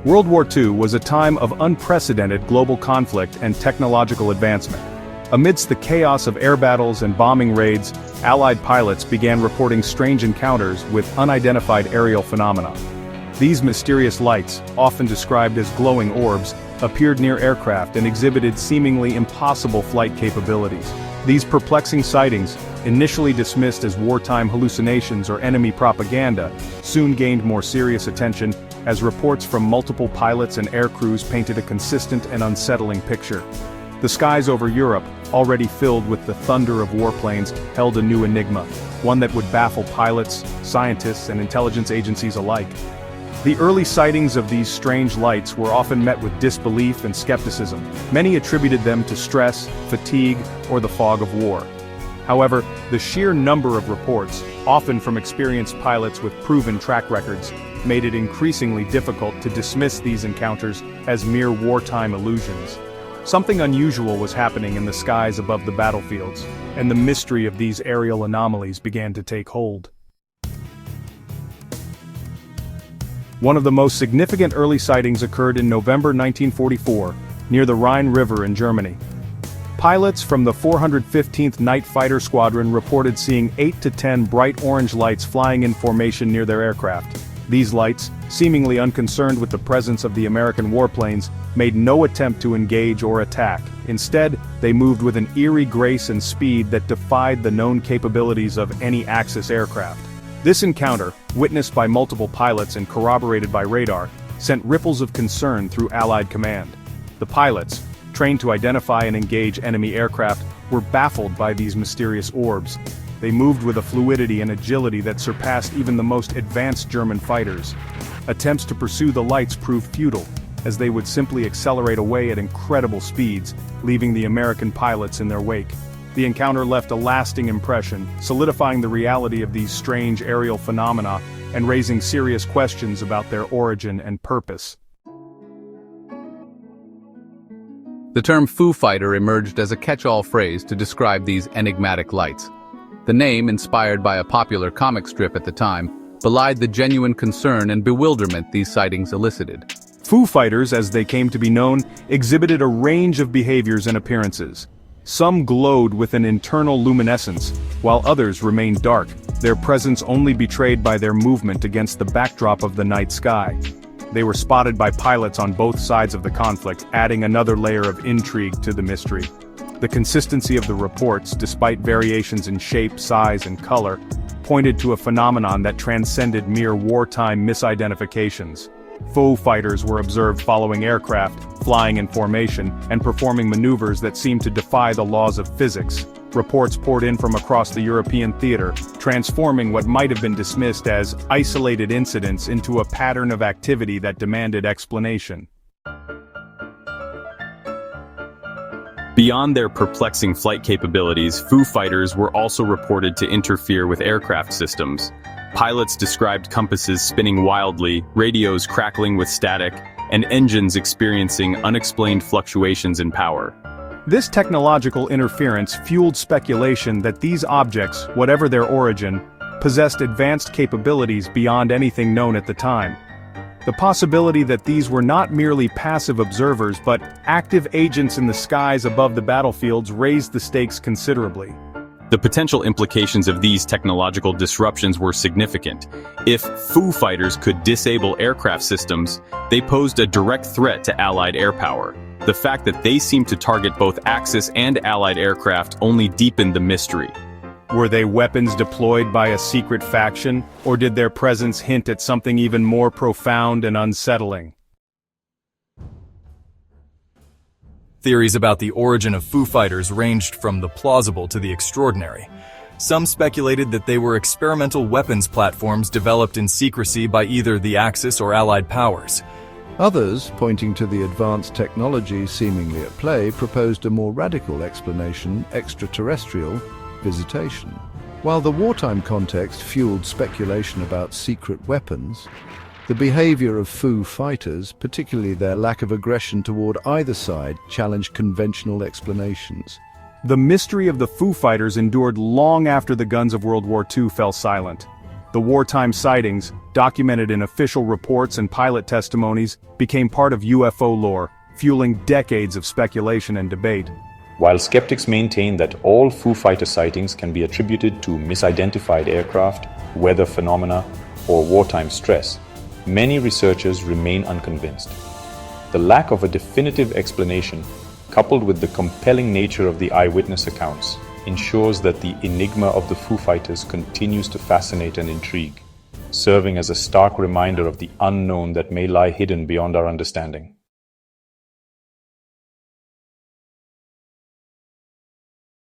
World War II was a time of unprecedented global conflict and technological advancement. Amidst the chaos of air battles and bombing raids, Allied pilots began reporting strange encounters with unidentified aerial phenomena. These mysterious lights, often described as glowing orbs, appeared near aircraft and exhibited seemingly impossible flight capabilities. These perplexing sightings, initially dismissed as wartime hallucinations or enemy propaganda, soon gained more serious attention as reports from multiple pilots and air crews painted a consistent and unsettling picture. The skies over Europe, already filled with the thunder of warplanes, held a new enigma, one that would baffle pilots, scientists, and intelligence agencies alike. The early sightings of these strange lights were often met with disbelief and skepticism. Many attributed them to stress, fatigue, or the fog of war. However, the sheer number of reports, often from experienced pilots with proven track records, made it increasingly difficult to dismiss these encounters as mere wartime illusions. Something unusual was happening in the skies above the battlefields, and the mystery of these aerial anomalies began to take hold. One of the most significant early sightings occurred in November 1944, near the Rhine River in Germany. Pilots from the 415th Night Fighter Squadron reported seeing 8 to 10 bright orange lights flying in formation near their aircraft. These lights, seemingly unconcerned with the presence of the American warplanes, made no attempt to engage or attack. Instead, they moved with an eerie grace and speed that defied the known capabilities of any Axis aircraft. This encounter, witnessed by multiple pilots and corroborated by radar, sent ripples of concern through Allied command. The pilots, trained to identify and engage enemy aircraft, were baffled by these mysterious orbs. They moved with a fluidity and agility that surpassed even the most advanced German fighters. Attempts to pursue the lights proved futile, as they would simply accelerate away at incredible speeds, leaving the American pilots in their wake. The encounter left a lasting impression, solidifying the reality of these strange aerial phenomena and raising serious questions about their origin and purpose. The term Foo Fighter emerged as a catch-all phrase to describe these enigmatic lights. The name, inspired by a popular comic strip at the time, belied the genuine concern and bewilderment these sightings elicited. Foo Fighters, as they came to be known, exhibited a range of behaviors and appearances. Some glowed with an internal luminescence, while others remained dark, their presence only betrayed by their movement against the backdrop of the night sky. They were spotted by pilots on both sides of the conflict, adding another layer of intrigue to the mystery. The consistency of the reports, despite variations in shape, size, and color, pointed to a phenomenon that transcended mere wartime misidentifications. Foo fighters were observed following aircraft, flying in formation, and performing maneuvers that seemed to defy the laws of physics. Reports poured in from across the European theater, transforming what might have been dismissed as isolated incidents into a pattern of activity that demanded explanation. Beyond their perplexing flight capabilities, Foo Fighters were also reported to interfere with aircraft systems. Pilots described compasses spinning wildly, radios crackling with static, and engines experiencing unexplained fluctuations in power. This technological interference fueled speculation that these objects, whatever their origin, possessed advanced capabilities beyond anything known at the time. The possibility that these were not merely passive observers but active agents in the skies above the battlefields raised the stakes considerably. The potential implications of these technological disruptions were significant. If Foo Fighters could disable aircraft systems, they posed a direct threat to Allied air power. The fact that they seemed to target both Axis and Allied aircraft only deepened the mystery. Were they weapons deployed by a secret faction, or did their presence hint at something even more profound and unsettling? Theories about the origin of Foo Fighters ranged from the plausible to the extraordinary. Some speculated that they were experimental weapons platforms developed in secrecy by either the Axis or Allied powers. Others, pointing to the advanced technology seemingly at play, proposed a more radical explanation: extraterrestrial visitation. While the wartime context fueled speculation about secret weapons, the behavior of Foo Fighters, particularly their lack of aggression toward either side, challenged conventional explanations. The mystery of the Foo Fighters endured long after the guns of World War II fell silent. The wartime sightings, documented in official reports and pilot testimonies, became part of UFO lore, fueling decades of speculation and debate. While skeptics maintain that all Foo Fighter sightings can be attributed to misidentified aircraft, weather phenomena, or wartime stress, many researchers remain unconvinced. The lack of a definitive explanation, coupled with the compelling nature of the eyewitness accounts, ensures that the enigma of the Foo Fighters continues to fascinate and intrigue, serving as a stark reminder of the unknown that may lie hidden beyond our understanding.